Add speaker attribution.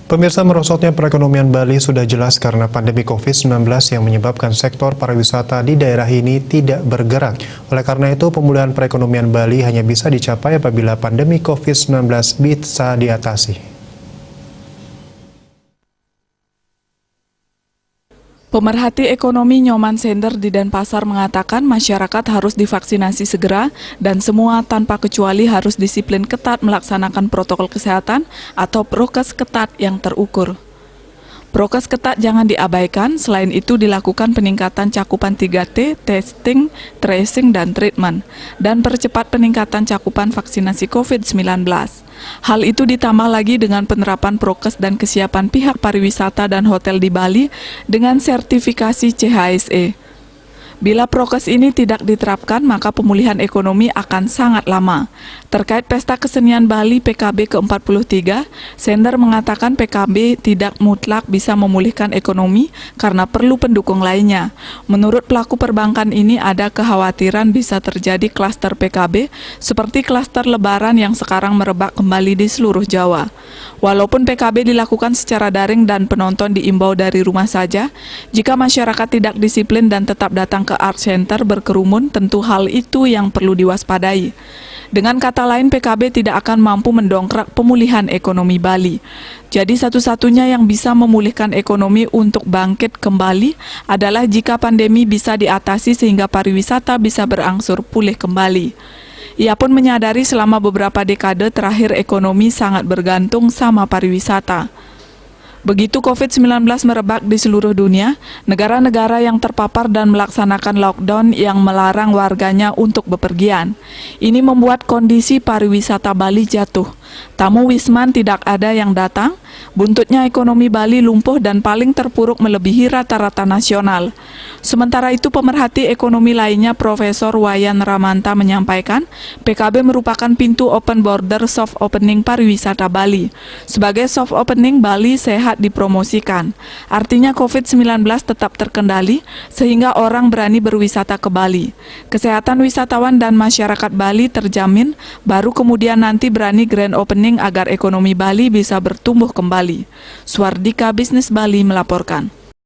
Speaker 1: Pemirsa, merosotnya perekonomian Bali sudah jelas karena pandemi COVID-19 yang menyebabkan sektor pariwisata di daerah ini tidak bergerak. Oleh karena itu, pemulihan perekonomian Bali hanya bisa dicapai apabila pandemi COVID-19 bisa diatasi.
Speaker 2: Pemerhati ekonomi Nyoman Sender di Denpasar mengatakan masyarakat harus divaksinasi segera dan semua tanpa kecuali harus disiplin ketat melaksanakan protokol kesehatan atau prokes ketat yang terukur. Prokes ketat jangan diabaikan, selain itu dilakukan peningkatan cakupan 3T, testing, tracing, dan treatment, dan percepat peningkatan cakupan vaksinasi COVID-19. Hal itu ditambah lagi dengan penerapan prokes dan kesiapan pihak pariwisata dan hotel di Bali dengan sertifikasi CHSE. Bila prokes ini tidak diterapkan, maka pemulihan ekonomi akan sangat lama. Terkait Pesta Kesenian Bali PKB ke-43, Sender mengatakan PKB tidak mutlak bisa memulihkan ekonomi karena perlu pendukung lainnya. Menurut pelaku perbankan ini ada kekhawatiran bisa terjadi klaster PKB seperti klaster Lebaran yang sekarang merebak kembali di seluruh Jawa. Walaupun PKB dilakukan secara daring dan penonton diimbau dari rumah saja, jika masyarakat tidak disiplin dan tetap datang ke art center berkerumun, tentu hal itu yang perlu diwaspadai. Dengan kata lain, PKB tidak akan mampu mendongkrak pemulihan ekonomi Bali. Jadi satu-satunya yang bisa memulihkan ekonomi untuk bangkit kembali adalah jika pandemi bisa diatasi sehingga pariwisata bisa berangsur pulih kembali. Ia pun menyadari selama beberapa dekade terakhir ekonomi sangat bergantung sama pariwisata. Begitu COVID-19 merebak di seluruh dunia, negara-negara yang terpapar dan melaksanakan lockdown yang melarang warganya untuk bepergian. Ini membuat kondisi pariwisata Bali jatuh. Tamu wisman tidak ada yang datang, buntutnya ekonomi Bali lumpuh dan paling terpuruk melebihi rata-rata nasional. Sementara itu, pemerhati ekonomi lainnya Profesor Wayan Ramanta menyampaikan, PKB merupakan pintu open border soft opening pariwisata Bali. Sebagai soft opening, Bali sehat dipromosikan. Artinya COVID-19 tetap terkendali sehingga orang berani berwisata ke Bali. Kesehatan wisatawan dan masyarakat Bali terjamin, baru kemudian nanti berani grand opening agar ekonomi Bali bisa bertumbuh kembali. Swardika Bisnis Bali melaporkan.